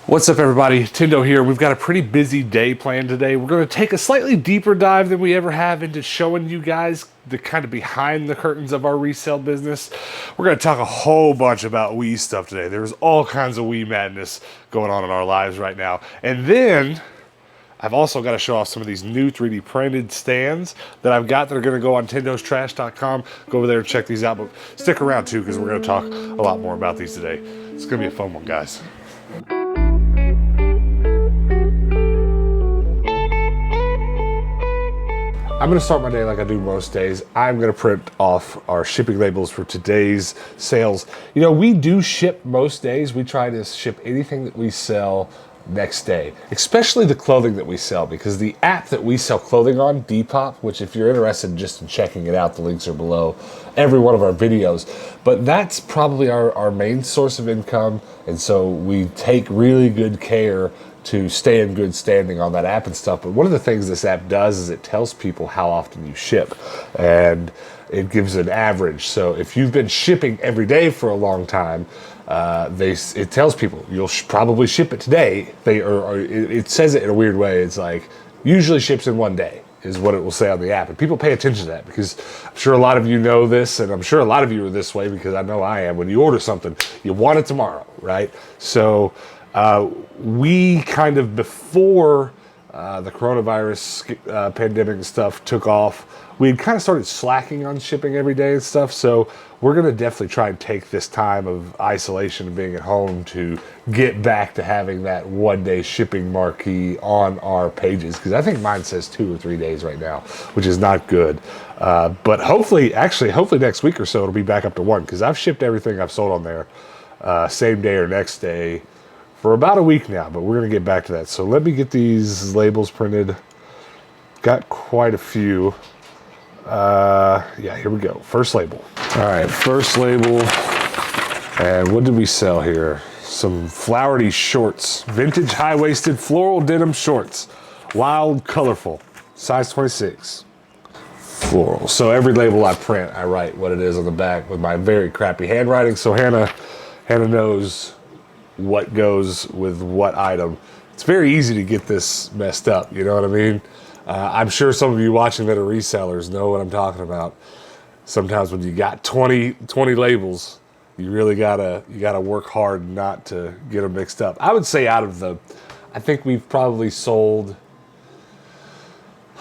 What's up, everybody? Tindo here. We've got a pretty busy day planned today. We're going to take a slightly deeper dive than we ever have into showing you guys the kind of behind the curtains of our resale business. We're going to talk a whole bunch about Wii stuff today. There's all kinds of Wii madness going on in our lives right now. And then I've also got to show off some of these new 3D printed stands that I've got that are going to go on tindostrash.com. Go over there and check these out, but stick around too because we're going to talk a lot more about these today. It's going to be a fun one, guys. I'm going to start my day like I do most days. I'm going to print off our shipping labels for today's sales. You know, we do ship most days. We try to ship anything that we sell next day, especially the clothing that we sell, because the app that we sell clothing on, Depop, which if you're interested just in checking it out, the links are below every one of our videos. But that's probably our main source of income. And so we take really good care to stay in good standing on that app and stuff. But one of the things this app does is it tells people how often you ship, and it gives an average. So if you've been shipping every day for a long time, it tells people you'll probably ship it today. It says it in a weird way. It's like usually ships in one day is what it will say on the app, and people pay attention to that because I'm sure a lot of you know this, and I'm sure a lot of you are this way because I know I am. When you order something, you want it tomorrow, right? So we kind of, before the coronavirus pandemic and stuff took off, we had kind of started slacking on shipping every day and stuff. So we're going to definitely try and take this time of isolation and being at home to get back to having that one-day shipping marquee on our pages, because I think mine says 2 or 3 days right now, which is not good. But hopefully next week or so it'll be back up to 1, because I've shipped everything I've sold on there same day or next day for about a week now, but we're going to get back to that. So let me get these labels printed. Got quite a few. Yeah, here we go. First label. All right, first label. And what did we sell here? Some flowery shorts. Vintage high-waisted floral denim shorts. Wild, colorful. Size 26. Floral. So every label I print, I write what it is on the back with my very crappy handwriting. So Hannah knows what goes with what item. It's very easy to get this messed up, you know what I mean? I'm sure some of you watching that are resellers know what I'm talking about. Sometimes when you got 20 labels, you really gotta work hard not to get them mixed up. I would say I think we've probably sold,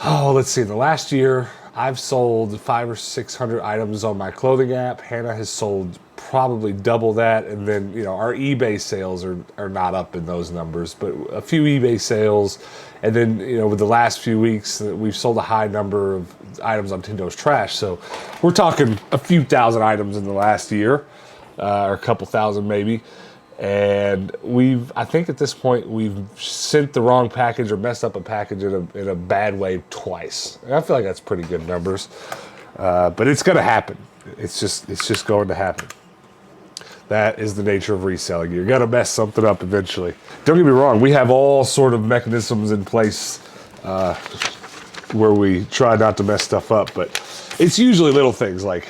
let's see, in the last year, I've sold 500 or 600 items on my clothing app. Hannah has sold probably double that, and then our eBay sales are not up in those numbers, but a few eBay sales, and then with the last few weeks we've sold a high number of items on Tindo's Trash. So we're talking a few thousand items in the last year, or a couple thousand maybe. And I think at this point we've sent the wrong package or messed up a package in a bad way twice. And I feel like that's pretty good numbers, but it's going to happen. It's just going to happen. That is the nature of reselling. You're going to mess something up eventually. Don't get me wrong. We have all sort of mechanisms in place where we try not to mess stuff up, but it's usually little things like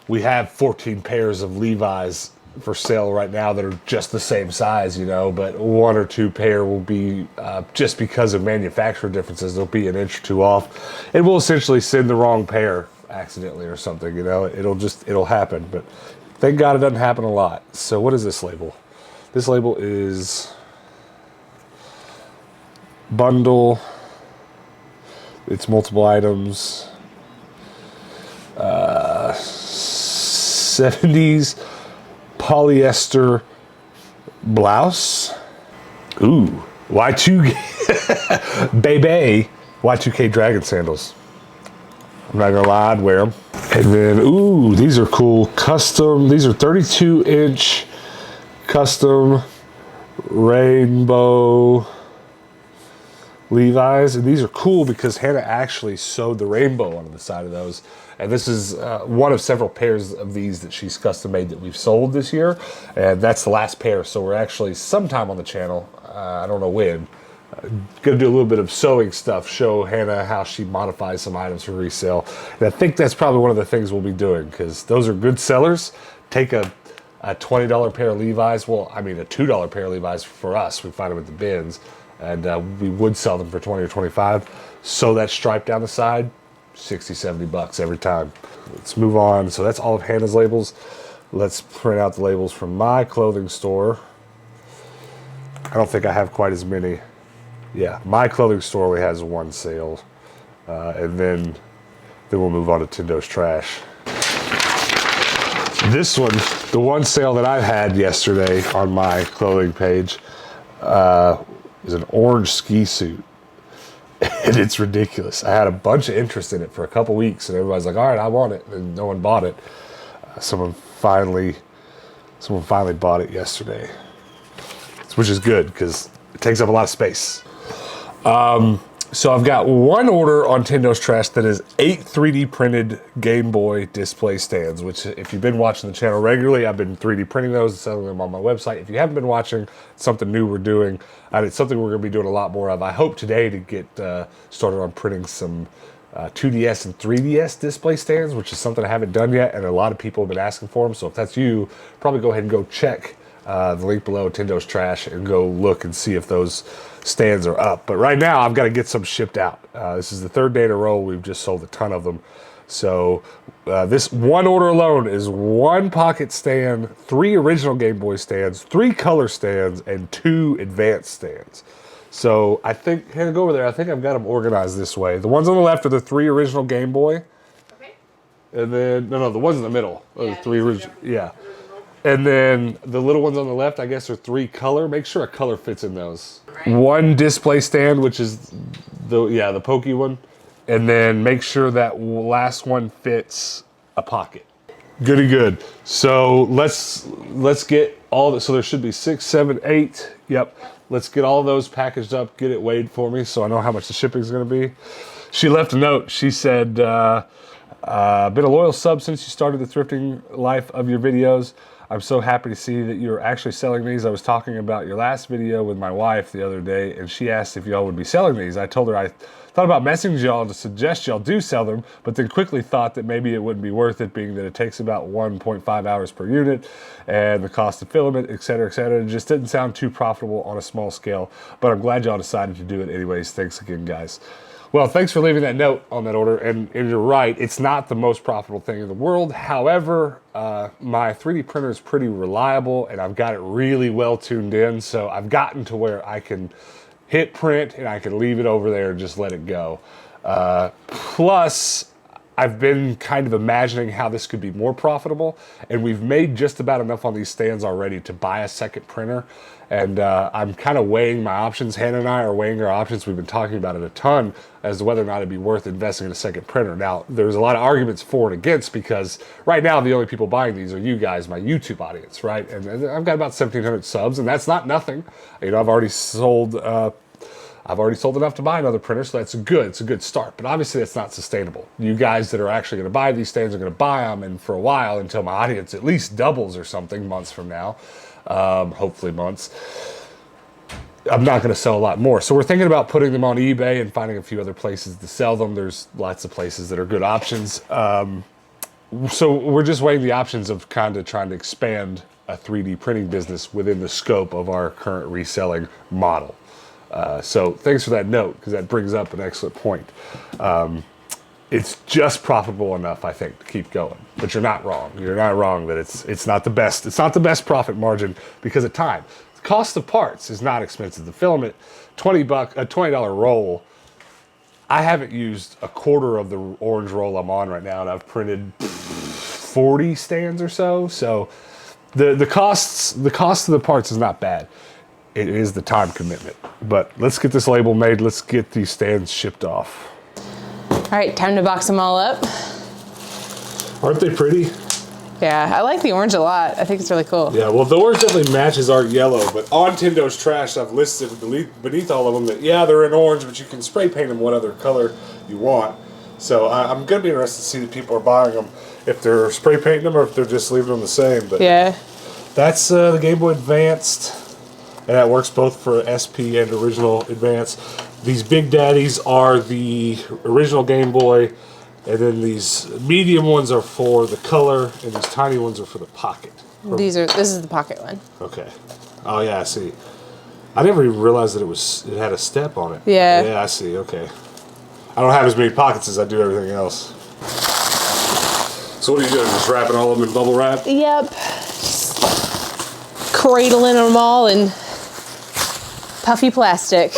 we have 14 pairs of Levi's for sale right now that are just the same size, but 1 or 2 pair will be, just because of manufacturer differences, they'll be an inch or 2 off. And we'll essentially send the wrong pair accidentally or something, it'll happen. But thank God it doesn't happen a lot. So what is this label? This label is bundle. It's multiple items. 70s polyester blouse. Ooh, Y2K baby, Y2K dragon sandals. I'm not gonna lie, I'd wear them. And then, ooh, these are cool. Custom, these are 32-inch custom rainbow Levi's. And these are cool because Hannah actually sewed the rainbow onto the side of those. And this is one of several pairs of these that she's custom made that we've sold this year. And that's the last pair. So we're actually sometime on the channel, I don't know when, gonna do a little bit of sewing stuff, show Hannah how she modifies some items for resale. And I think that's probably one of the things we'll be doing, because those are good sellers. Take a a $20 pair of Levi's. Well, I mean a $2 pair of Levi's for us. We find them at the bins, and we would sell them for 20 or 25. So that stripe down the side, 60, 70 bucks every time. Let's move on. So that's all of Hannah's labels. Let's print out the labels from my clothing store. I don't think I have quite as many. Yeah, my clothing store only has one sale. And then we'll move on to Tindo's Trash. This one, the one sale that I had yesterday on my clothing page, is an orange ski suit. And it's ridiculous. I had a bunch of interest in it for a couple weeks, and everybody's like, all right, I want it. And no one bought it. Someone finally bought it yesterday, which is good because it takes up a lot of space. So I've got one order on Tindo's Trash that is 8 3D printed Game Boy display stands, which if you've been watching the channel regularly, I've been 3D printing those and selling them on my website. If you haven't been watching, it's something new we're doing. And it's something we're going to be doing a lot more of. I hope today to get started on printing some 2DS and 3DS display stands, which is something I haven't done yet, and a lot of people have been asking for them. So if that's you, probably go ahead and go check the link below, Tindo's Trash, and go look and see if those stands are up. But right now, I've got to get some shipped out. This is the third day in a row we've just sold a ton of them. So this one order alone is 1 pocket stand, 3 original Game Boy stands, 3 color stands, and 2 advanced stands. So I think, Hannah, go over there. I think I've got them organized this way. The ones on the left are the 3 original Game Boy. Okay. And then, no, the ones in the middle are the 3 original. Yeah. And then the little ones on the left, I guess, are 3 color. Make sure a color fits in those. Right. 1 display stand, which is the pokey one. And then make sure that last one fits a pocket. Goody good. So let's get all the, so there should be 6, 7, 8. Yep. Let's get all those packaged up, get it weighed for me so I know how much the shipping is going to be. She left a note. She said, been a loyal sub since you started the thrifting life of your videos. I'm so happy to see that you're actually selling these. I was talking about your last video with my wife the other day, and she asked if y'all would be selling these. I told her I thought about messaging y'all to suggest y'all do sell them, but then quickly thought that maybe it wouldn't be worth it, being that it takes about 1.5 hours per unit, and the cost of filament, et cetera, et cetera. It just didn't sound too profitable on a small scale, but I'm glad y'all decided to do it anyways. Thanks again, guys. Well, thanks for leaving that note on that order, and you're right, it's not the most profitable thing in the world. However, my 3D printer is pretty reliable, and I've got it really well tuned in, so I've gotten to where I can hit print, and I can leave it over there and just let it go. Plus, I've been kind of imagining how this could be more profitable, and we've made just about enough on these stands already to buy a second printer. And I'm kind of weighing my options. Hannah and I are weighing our options. We've been talking about it a ton as to whether or not it'd be worth investing in a second printer. Now, there's a lot of arguments for and against, because right now the only people buying these are you guys, my YouTube audience, right? And I've got about 1,700 subs, and that's not nothing. You know, I've already sold enough to buy another printer, so that's good. It's a good start, but obviously that's not sustainable. You guys that are actually going to buy these stands are going to buy them, and for a while, until my audience at least doubles or something months from now, hopefully months, I'm not going to sell a lot more. So we're thinking about putting them on eBay and finding a few other places to sell them. There's lots of places that are good options. So we're just weighing the options of kind of trying to expand a 3D printing business within the scope of our current reselling model. So thanks for that note, because that brings up an excellent point. It's just profitable enough, I think, to keep going. But you're not wrong. You're not wrong that it's not the best. It's not the best profit margin because of time. The cost of parts is not expensive. The filament, a $20 roll. I haven't used a quarter of the orange roll I'm on right now, and I've printed 40 stands or so. So the cost of the parts is not bad. It is the time commitment. But let's get this label made. Let's get these stands shipped off. All right, time to box them all up. Aren't they pretty? Yeah, I like the orange a lot. I think it's really cool. Yeah, well, the orange definitely matches our yellow, but on Tindo's Trash, I've listed beneath all of them that, yeah, they're in orange, but you can spray paint them what other color you want. So I'm going to be interested to see that people are buying them, if they're spray painting them or if they're just leaving them the same. But yeah, that's the Game Boy Advanced. And that works both for SP and original Advance. These big daddies are the original Game Boy, and then these medium ones are for the color, and these tiny ones are for the pocket. This is the pocket one. Okay. Oh yeah, I see. I never even realized that it had a step on it. Yeah. Yeah, I see. Okay. I don't have as many pockets as I do everything else. So what are you doing? Just wrapping all of them in bubble wrap? Yep. Cradling them all in puffy plastic.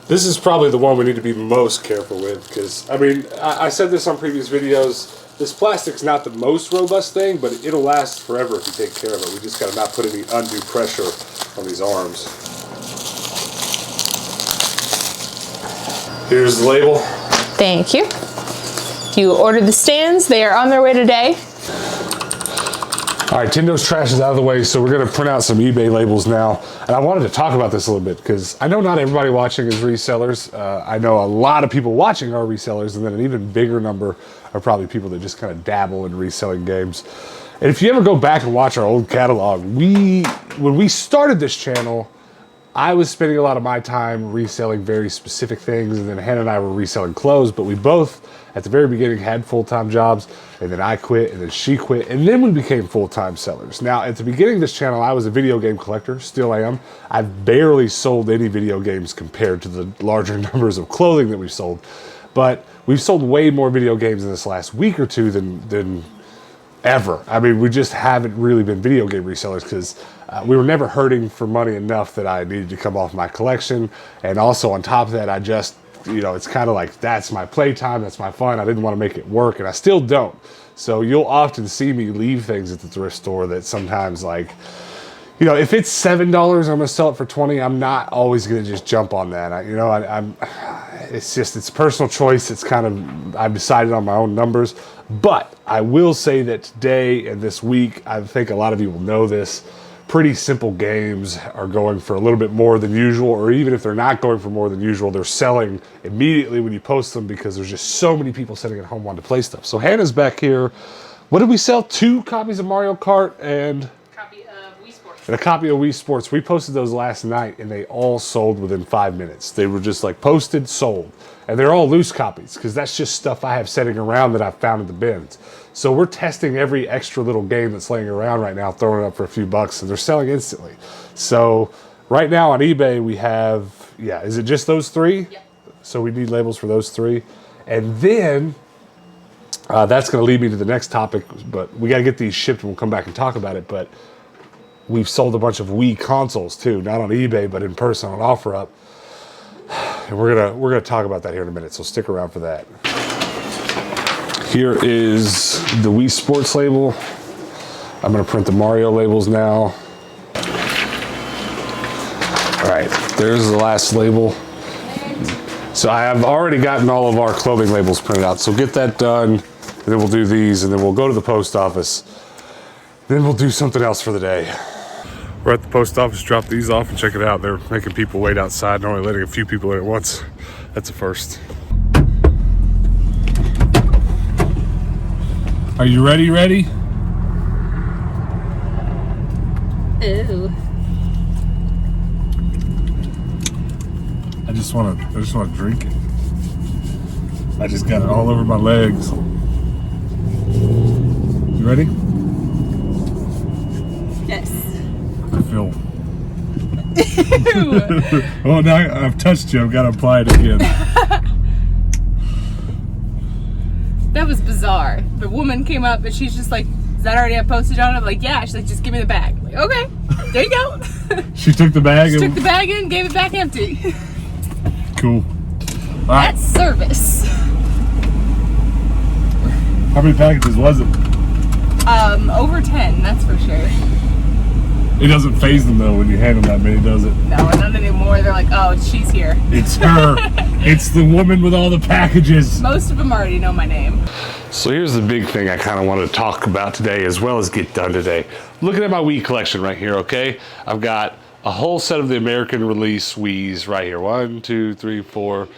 This is probably the one we need to be most careful with because, I mean, I said this on previous videos. This plastic's not the most robust thing, but it'll last forever if you take care of it. We just got to not put any undue pressure on these arms. Here's the label. Thank you. You ordered the stands. They are on their way today. All right, Tindo's trash is out of the way, so we're going to print out some eBay labels now. And I wanted to talk about this a little bit because I know not everybody watching is resellers. I know a lot of people watching are resellers, and then an even bigger number are probably people that just kind of dabble in reselling games. And if you ever go back and watch our old catalog, when we started this channel, I was spending a lot of my time reselling very specific things, and then Hannah and I were reselling clothes, but we both, at the very beginning, had full-time jobs, and then I quit, and then she quit, and then we became full-time sellers. Now, at the beginning of this channel, I was a video game collector, still am. I've barely sold any video games compared to the larger numbers of clothing that we've sold, but we've sold way more video games in this last week or two than ever. I mean, we just haven't really been video game resellers because we were never hurting for money enough that I needed to come off my collection. And also on top of that, I just, you know, it's kind of like, that's my playtime, that's my fun. I didn't want to make it work, and I still don't. So you'll often see me leave things at the thrift store that sometimes, like, you know, if it's $7, I'm going to sell it for $20. I'm not always going to just jump on that. It's personal choice. It's kind of, I've decided on my own numbers. But I will say that today and this week, I think a lot of you will know this, pretty simple games are going for a little bit more than usual, or even if they're not going for more than usual, they're selling immediately when you post them because there's just so many people sitting at home wanting to play stuff. So Hannah's back here. What did we sell? 2 copies of Mario Kart and a copy of Wii Sports. We posted those last night, and they all sold within 5 minutes. They were just like posted, sold. And they're all loose copies, because that's just stuff I have sitting around that I've found in the bins. So we're testing every extra little game that's laying around right now, throwing it up for a few bucks, and they're selling instantly. So right now on eBay, we have, yeah, is it just those 3? Yep. So we need labels for those 3. And then that's going to lead me to the next topic, but we got to get these shipped, and we'll come back and talk about it. But we've sold a bunch of Wii consoles too, not on eBay, but in person on OfferUp. And we're gonna talk about that here in a minute, so stick around for that. Here is the Wii Sports label. I'm gonna print the Mario labels now. All right, there's the last label. So I have already gotten all of our clothing labels printed out, so get that done, and then we'll do these, and then we'll go to the post office. Then we'll do something else for the day. We're at the post office, drop these off and check it out. They're making people wait outside and only letting a few people in at once. That's a first. Are you ready? Ooh. I just want to drink it. I just got it all over my legs. You ready? Yes. I feel. Oh, now I've touched you. I've got to apply it again. That was bizarre. The woman came up and she's just like, "Does that already have postage on it?" I'm like, "Yeah." She's like, "Just give me the bag." I'm like, okay, there you go. She took the bag. She took the bag and gave it back empty. Cool. All right. That's service. How many packages was it? Over 10, that's for sure. It doesn't faze them though when you hand them that many, does it? No, not anymore. They're like, "Oh, she's here." It's her. It's the woman with all the packages. Most of them already know my name. So here's the big thing I kind of wanted to talk about today, as well as get done today. Looking at my Wii collection right here, okay? I've got a whole set of the American release Wiis right here. 1, 2, 3, 4,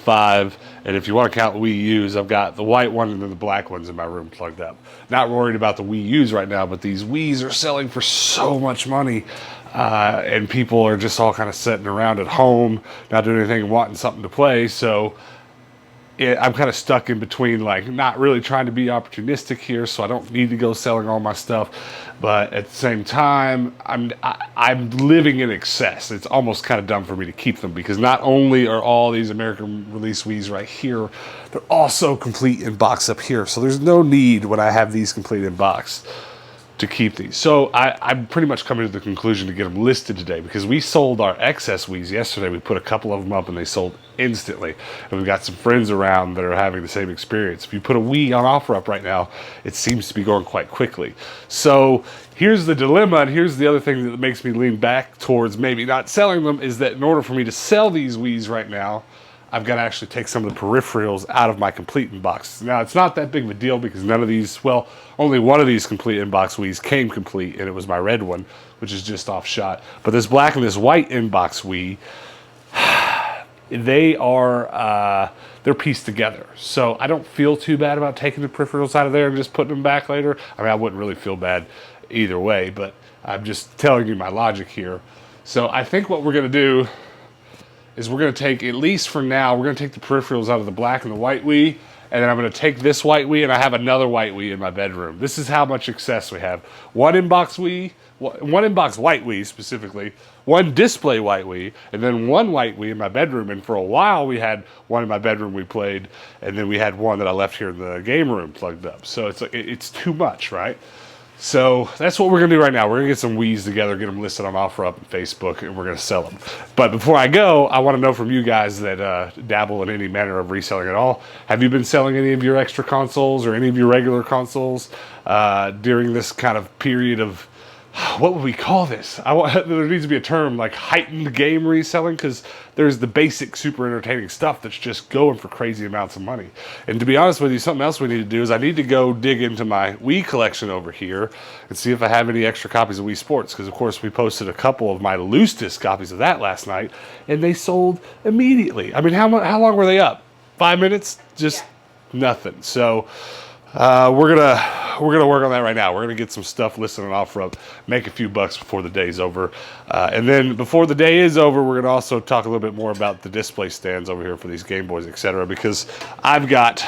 5. And if you want to count Wii U's, I've got the white one and then the black ones in my room plugged up. Not worried about the Wii U's right now, but these Wii's are selling for so much money. And people are just all kind of sitting around at home, not doing anything and wanting something to play. So I'm kind of stuck in between, like, not really trying to be opportunistic here, so I don't need to go selling all my stuff, but at the same time, I'm living in excess. It's almost kind of dumb for me to keep them, because not only are all these American release Wiis right here, they're also complete in box up here. So there's no need, when I have these complete in box, to keep these. So I'm pretty much coming to the conclusion to get them listed today, because we sold our excess Wiis yesterday. We put a couple of them up and they sold instantly. And we've got some friends around that are having the same experience. If you put a Wii on offer up right now, it seems to be going quite quickly. So here's the dilemma, and here's the other thing that makes me lean back towards maybe not selling them, is that in order for me to sell these Wiis right now, I've got to actually take some of the peripherals out of my complete inbox. Now, it's not that big of a deal, because none of these, well, only one of these complete inbox Wiis came complete, and it was my red one, which is just off shot. But this black and this white inbox Wii, they're pieced together. So I don't feel too bad about taking the peripherals out of there and just putting them back later. I mean, I wouldn't really feel bad either way, but I'm just telling you my logic here. So I think what we're going to do is we're going to take, at least for now, we're going to take the peripherals out of the black and the white Wii, and then I'm going to take this white Wii, and I have another white Wii in my bedroom. This is how much excess we have. One inbox Wii, one inbox white Wii specifically, one display white Wii, and then one white Wii in my bedroom. And for a while we had one in my bedroom we played, and then we had one that I left here in the game room plugged up. So it's too much, right? So that's what we're going to do right now. We're going to get some Wiis together, get them listed on OfferUp and Facebook, and we're going to sell them. But before I go, I want to know from you guys that dabble in any manner of reselling at all. Have you been selling any of your extra consoles or any of your regular consoles during this kind of period of, what would we call this? There needs to be a term, like heightened game reselling, because there's the basic super entertaining stuff that's just going for crazy amounts of money. And to be honest with you, something else we need to do is I need to go dig into my Wii collection over here and see if I have any extra copies of Wii Sports, because of course we posted a couple of my loose disc copies of that last night, and they sold immediately. I mean, how long were they up? 5 minutes? Just nothing. So we're gonna work on that right now. We're gonna get some stuff listed on OfferUp, make a few bucks before the day's over, and then before the day is over, we're gonna also talk a little bit more about the display stands over here for these Game Boys, etc. Because I've got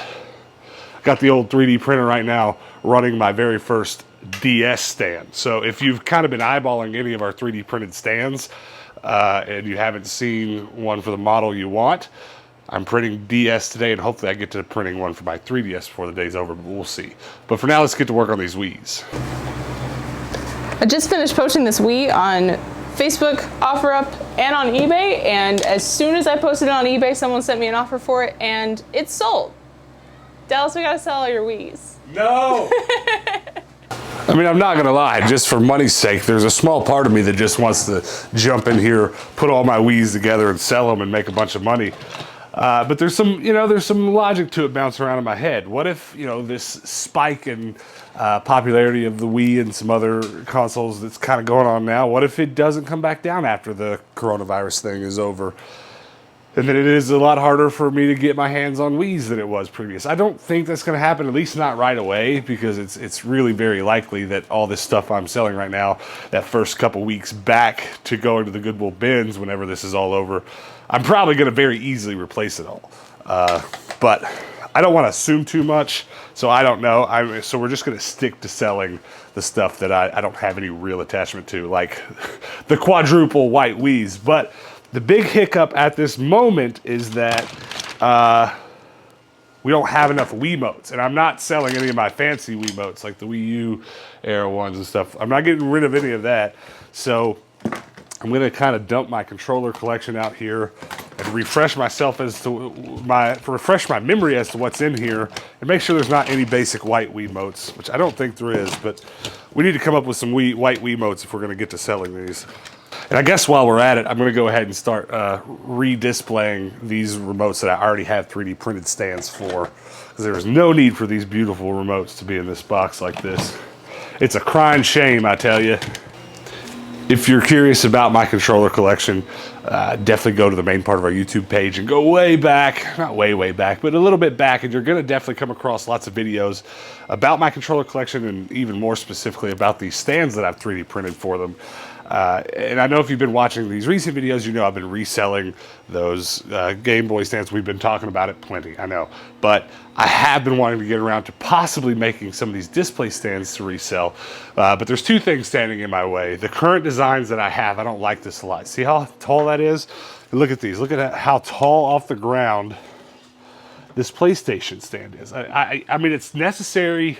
the old 3D printer right now running my very first DS stand. So if you've kind of been eyeballing any of our 3D printed stands and you haven't seen one for the model you want, I'm printing DS today, and hopefully I get to printing one for my 3DS before the day's over, but we'll see. But for now, let's get to work on these Wiis. I just finished posting this Wii on Facebook, OfferUp, and on eBay, and as soon as I posted it on eBay, someone sent me an offer for it, and it's sold. Dallas, we gotta sell all your Wiis. No! I mean, I'm not gonna lie, just for money's sake, there's a small part of me that just wants to jump in here, put all my Wiis together and sell them and make a bunch of money. But there's some logic to it bouncing around in my head. What if, this spike in popularity of the Wii and some other consoles that's kind of going on now, what if it doesn't come back down after the coronavirus thing is over? And then it is a lot harder for me to get my hands on Wiis than it was previous. I don't think that's going to happen, at least not right away, because it's really very likely that all this stuff I'm selling right now, that first couple weeks back to go into the Goodwill bins whenever this is all over, I'm probably going to very easily replace it all. But I don't want to assume too much, so I don't know. So we're just going to stick to selling the stuff that I don't have any real attachment to, like the quadruple white Wiis. But the big hiccup at this moment is that we don't have enough Wiimotes. And I'm not selling any of my fancy Wiimotes, like the Wii U era ones and stuff. I'm not getting rid of any of that. So I'm going to kind of dump my controller collection out here and refresh myself refresh my memory as to what's in here, and make sure there's not any basic white Wiimotes, which I don't think there is, but we need to come up with some white Wiimotes if we're going to get to selling these. And I guess while we're at it, I'm going to go ahead and start re-displaying these remotes that I already have 3D printed stands for, because there's no need for these beautiful remotes to be in this box like this. It's a crying shame, I tell you. If you're curious about my controller collection, definitely go to the main part of our YouTube page and go way back, not way back, but a little bit back, and you're going to definitely come across lots of videos about my controller collection, and even more specifically about these stands that I've 3D printed for them. And I know if you've been watching these recent videos, you know I've been reselling those Game Boy stands. We've been talking about it plenty, I know. But I have been wanting to get around to possibly making some of these display stands to resell. But there's two things standing in my way. The current designs that I have, I don't like this a lot. See how tall that is? Look at these. Look at how tall off the ground this PlayStation stand is. I mean, it's necessary,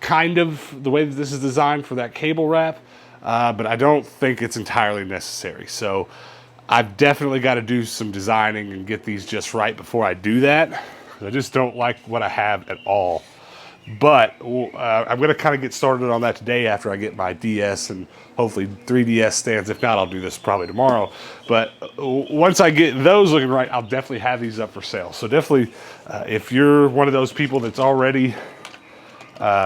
kind of, the way that this is designed for that cable wrap. But I don't think it's entirely necessary. So I've definitely got to do some designing and get these just right before I do that. I just don't like what I have at all. But I'm going to kind of get started on that today after I get my DS and hopefully 3DS stands. If not, I'll do this probably tomorrow. But once I get those looking right, I'll definitely have these up for sale. So definitely, if you're one of those people that's already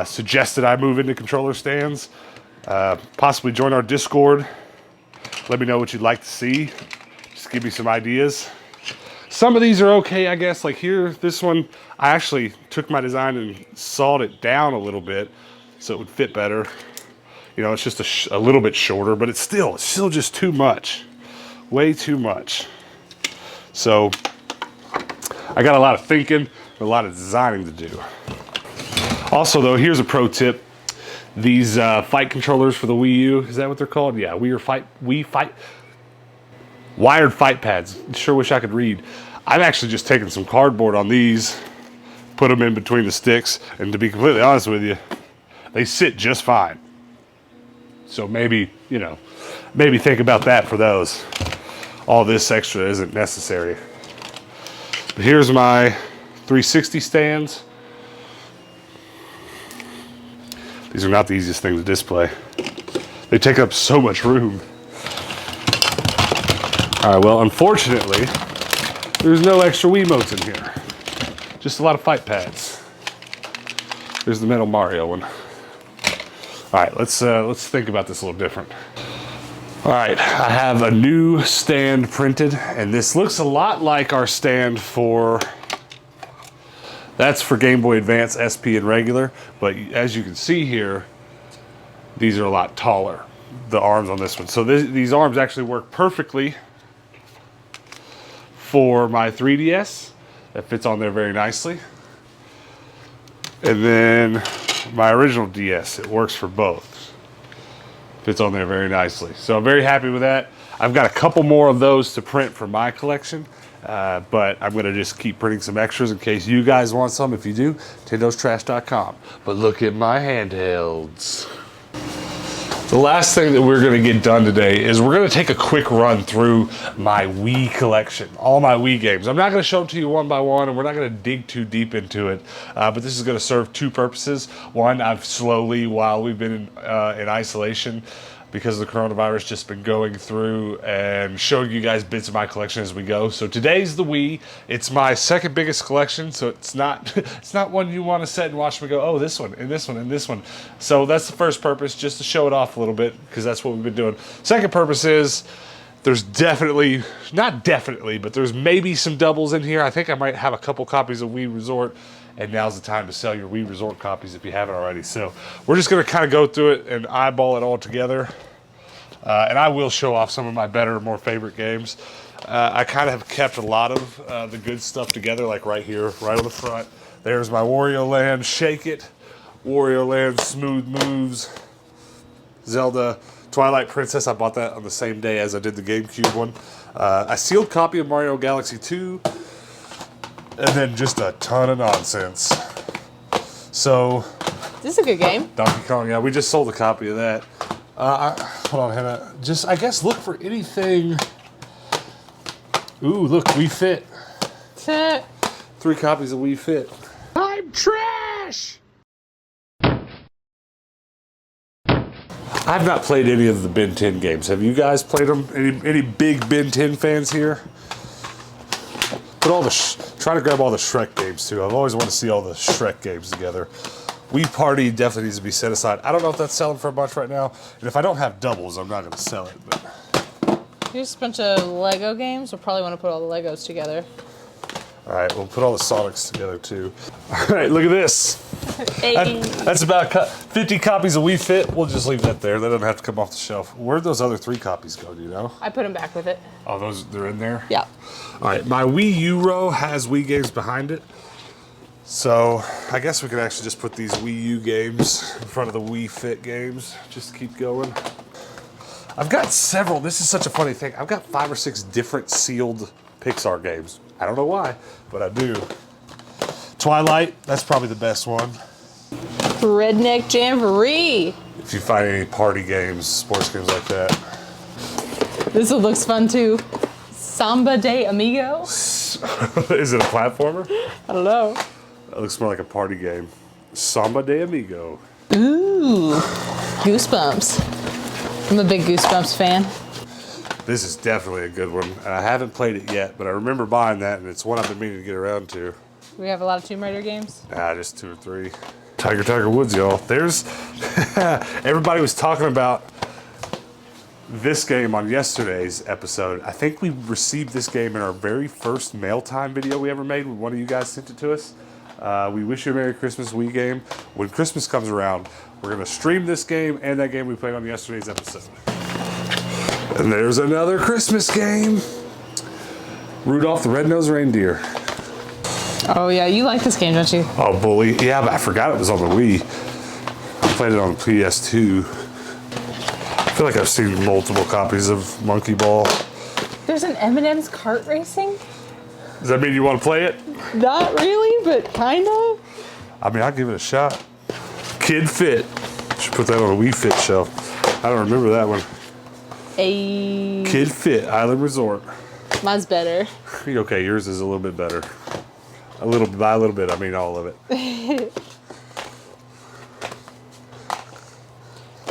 suggested I move into controller stands, possibly join our Discord. Let me know what you'd like to see. Just give me some ideas. Some of these are okay, I guess. Like here, this one, I actually took my design and sawed it down a little bit so it would fit better. You know, it's just a little bit shorter, but it's still just too much. Way too much. So I got a lot of thinking and a lot of designing to do. Also though, here's a pro tip. These fight controllers for the Wii U, is that what they're called? Yeah, wired fight pads. Sure wish I could read. I've actually just taken some cardboard on these, put them in between the sticks, and to be completely honest with you, they sit just fine. So maybe, you know, maybe think about that for those. All this extra isn't necessary. But here's my 360 stands. These are not the easiest thing to display. They take up so much room. All right, well, unfortunately, there's no extra Wiimotes in here. Just a lot of fight pads. There's the Metal Mario one. All right, let's think about this a little different. All right, I have a new stand printed, and this looks a lot like our stand for, that's for Game Boy Advance, SP, and regular, but as you can see here, these are a lot taller, the arms on this one. So these arms actually work perfectly for my 3DS. That fits on there very nicely. And then my original DS, it works for both. Fits on there very nicely. So I'm very happy with that. I've got a couple more of those to print for my collection. But I'm going to just keep printing some extras in case you guys want some. If you do, nintendostrash.com. But look at my handhelds. The last thing that we're going to get done today is we're going to take a quick run through my Wii collection, all my Wii games. I'm not going to show them to you one by one, and we're not going to dig too deep into it, but this is going to serve two purposes. One, I've slowly, while we've been in isolation, because of the coronavirus, just been going through and showing you guys bits of my collection as we go. So today's the Wii. It's my second biggest collection, so it's not one you want to sit and watch me go, oh, this one, and this one, and this one. So that's the first purpose, just to show it off a little bit, because that's what we've been doing. Second purpose is, there's definitely, not definitely, but there's maybe some doubles in here. I think I might have a couple copies of Wii Resort, and now's the time to sell your Wii Resort copies if you haven't already. So we're just going to kind of go through it and eyeball it all together. And I will show off some of my better, more favorite games. I kind of have kept a lot of the good stuff together, like right here, right on the front. There's my Wario Land Shake It, Wario Land Smooth Moves, Zelda Twilight Princess. I bought that on the same day as I did the GameCube one. A sealed copy of Mario Galaxy 2. And then just a ton of nonsense. So, This is a good game. Donkey Kong, yeah, we just sold a copy of that. Hold on, Hannah. Just, I guess, look for anything. Ooh, look, Wii Fit. 3 copies of Wii Fit. I'm trash! I've not played any of the Ben 10 games. Have you guys played them? Any big Ben 10 fans here? Put all the try to grab all the Shrek games too. I've always wanted to see all the Shrek games together. Wii Party definitely needs to be set aside. I don't know if that's selling for much right now, and if I don't have doubles, I'm not going to sell it. But Here's a bunch of Lego games. We'll probably want to put all the Legos together. all right, we'll put all the Sonics together too. All right, look at this. Hey. That's about 50 copies of Wii Fit. We'll just leave that there. That doesn't have to come off the shelf. Where'd those other 3 copies go, do you know? I put them back with it. Oh, they're in there? Yeah. All right, my Wii U row has Wii games behind it. So I guess we could actually just put these Wii U games in front of the Wii Fit games. Just keep going. I've got several. This is such a funny thing. I've got 5 or 6 different sealed Pixar games. I don't know why, but I do. Twilight, that's probably the best one. Redneck Jamboree. If you find any party games, sports games like that. This one looks fun too. Samba de Amigo. Is it a platformer? I don't know. That looks more like a party game. Samba de Amigo. Ooh, Goosebumps. I'm a big Goosebumps fan. This is definitely a good one. And I haven't played it yet, but I remember buying that, and it's one I've been meaning to get around to. We have a lot of Tomb Raider games. Nah, just 2 or 3. Tiger Woods, y'all. There's everybody was talking about this game on yesterday's episode. I think we received this game in our very first mail time video we ever made. One of you guys sent it to us. We wish you a Merry Christmas Wii game. When Christmas comes around, we're gonna stream this game and that game we played on yesterday's episode. And there's another Christmas game. Rudolph the Red-Nosed Reindeer. Oh yeah, you like this game, don't you? Oh, bully. Yeah, but I forgot it was on the Wii. I played it on the PS2. I feel like I've seen multiple copies of Monkey Ball. There's an M&M's kart racing? Does that mean you want to play it? Not really, but kinda. I mean, I'll give it a shot. Kid Fit. Should put that on a Wii Fit shelf. I don't remember that one. Kid Fit Island Resort. Mine's better. Okay, yours is a little bit better. By a little bit, I mean all of it.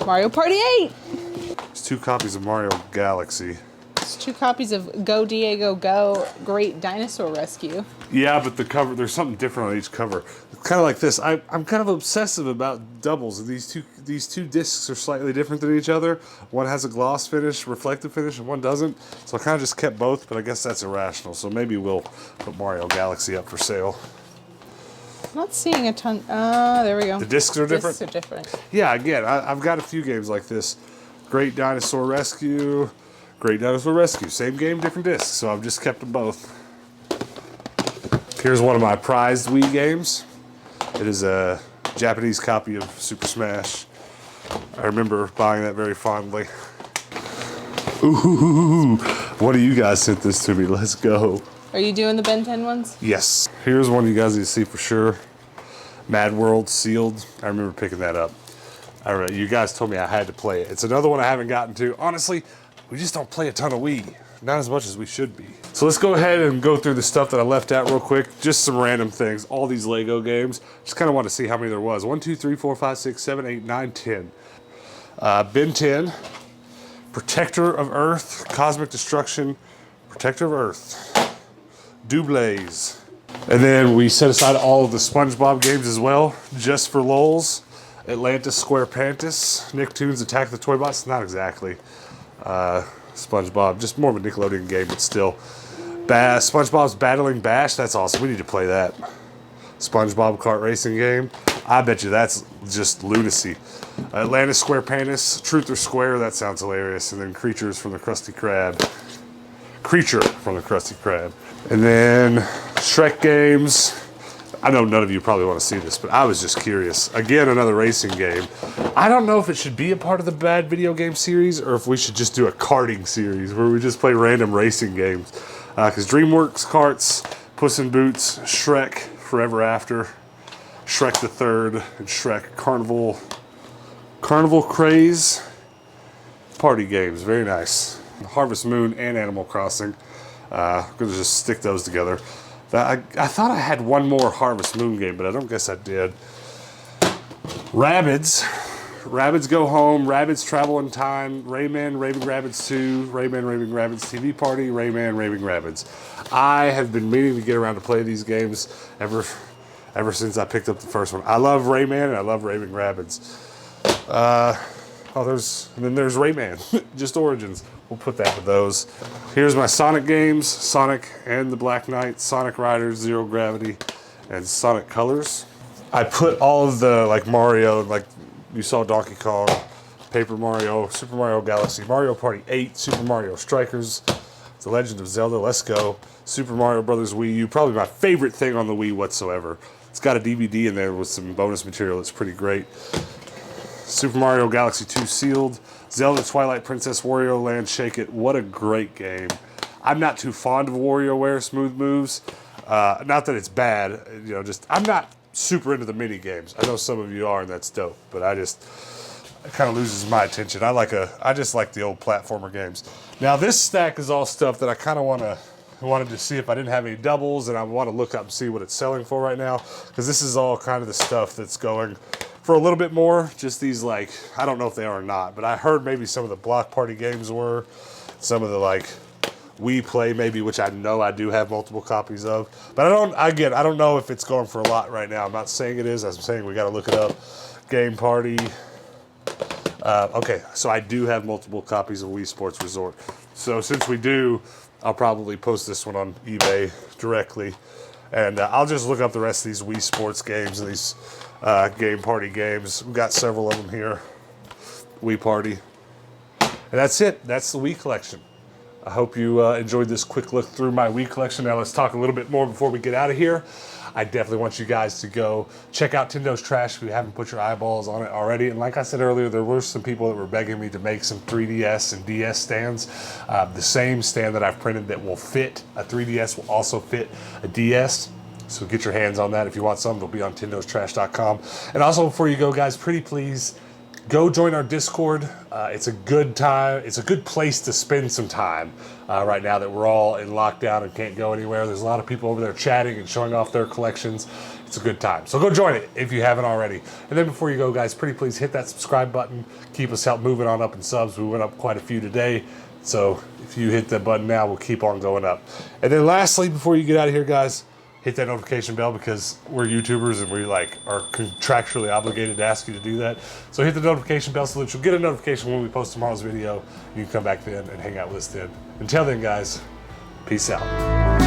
Mario Party 8. There's 2 copies of Mario Galaxy. It's 2 copies of Go Diego Go Great Dinosaur Rescue. Yeah, but the cover, there's something different on each cover. Kind of like this. I'm kind of obsessive about doubles. These two discs are slightly different than each other. One has a gloss finish, reflective finish, and one doesn't. So I kind of just kept both, but I guess that's irrational. So maybe we'll put Mario Galaxy up for sale. I'm not seeing a ton. There we go. The discs are different? Discs are different. Yeah, again, I've got a few games like this. Great Dinosaur Rescue. Great Dinosaur Rescue. Same game, different discs. So I've just kept them both. Here's one of my prized Wii games. It is a Japanese copy of Super Smash. I remember buying that very fondly. Ooh, one of you guys sent this to me. Let's go. Are you doing the Ben 10 ones? Yes. Here's one you guys need to see for sure. Mad World Sealed. I remember picking that up. You guys told me I had to play it. It's another one I haven't gotten to. Honestly, we just don't play a ton of Wii. Not as much as we should be. So let's go ahead and go through the stuff that I left out real quick. Just some random things. All these Lego games. Just kind of want to see how many there was. 1, 2, 3, 4, 5, 6, 7, 8, 9, 10. Ben 10. Protector of Earth. Cosmic Destruction. Protector of Earth. Doubles. And then we set aside all of the SpongeBob games as well. Just for lulz. Atlantis SquarePantis. Nicktoons Attack the Toy Bots. Not exactly. SpongeBob, just more of a Nickelodeon game, but still. SpongeBob's Battling Bash, that's awesome. We need to play that. SpongeBob kart racing game. I bet you that's just lunacy. Atlantis SquarePantis, Truth or Square, that sounds hilarious. And then Creatures from the Krusty Krab. Creature from the Krusty Krab. And then Shrek games. I know none of you probably want to see this, but I was just curious. Again, another racing game. I don't know if it should be a part of the Bad Video Game series or if we should just do a karting series where we just play random racing games. Because DreamWorks Karts, Puss in Boots, Shrek, Forever After, Shrek the Third, and Shrek Carnival Craze. Party games, very nice. Harvest Moon and Animal Crossing. I'm going to just stick those together. I thought I had one more Harvest Moon game, but I don't guess I did. Rabbids. Rabbids Go Home. Rabbids Travel in Time. Rayman Raving Rabbids 2. Rayman Raving Rabbids TV Party. Rayman Raving Rabbids. I have been meaning to get around to play these games ever since I picked up the first one. I love Rayman and I love Raving Rabbids. And then there's Rayman. Just Origins. We'll put that with those. Here's my Sonic games. Sonic and the Black Knight, Sonic Riders, Zero Gravity, and Sonic Colors. I put all of the like Mario, like you saw Donkey Kong, Paper Mario, Super Mario Galaxy, Mario Party 8, Super Mario Strikers, The Legend of Zelda, let's go, Super Mario Brothers Wii U, probably my favorite thing on the Wii whatsoever. It's got a DVD in there with some bonus material. It's pretty great. Super Mario Galaxy 2 sealed. Zelda Twilight Princess Wario Land Shake It. What a great game. I'm not too fond of WarioWare Smooth Moves. Not that it's bad, you know, just I'm not super into the mini games. I know some of you are, and that's dope, but it kind of loses my attention. I just like the old platformer games. Now this stack is all stuff that I kind of wanted to see if I didn't have any doubles, and I want to look up and see what it's selling for right now, because this is all kind of the stuff that's going for a little bit more. Just these, like, I don't know if they are or not, but I heard maybe some of the Block Party games were, some of the like Wii Play maybe, which I know I do have multiple copies of, but I don't know if it's going for a lot right now. I'm not saying it is. I'm saying we got to look it up. Game Party. Okay, so I do have multiple copies of Wii Sports Resort. So since we do, I'll probably post this one on eBay directly, and I'll just look up the rest of these Wii Sports games and these Game Party games. We've got several of them here. Wii Party. And that's it. That's the Wii Collection. I hope you enjoyed this quick look through my Wii Collection. Now let's talk a little bit more before we get out of here. I definitely want you guys to go check out Tindo's Trash if you haven't put your eyeballs on it already. And like I said earlier, there were some people that were begging me to make some 3DS and DS stands. The same stand that I've printed that will fit a 3DS will also fit a DS. So get your hands on that if you want some. It'll be on tindostrash.com. And also before you go, guys, pretty please, go join our Discord. It's a good time. It's a good place to spend some time right now that we're all in lockdown and can't go anywhere. There's a lot of people over there chatting and showing off their collections. It's a good time. So go join it if you haven't already. And then before you go, guys, pretty please hit that subscribe button. Keep us moving on up in subs. We went up quite a few today. So if you hit that button now, we'll keep on going up. And then lastly, before you get out of here, guys, hit that notification bell, because we're YouTubers and we are contractually obligated to ask you to do that. So hit the notification bell so that you'll get a notification when we post tomorrow's video. You can come back then and hang out with us then. Until then, guys, peace out.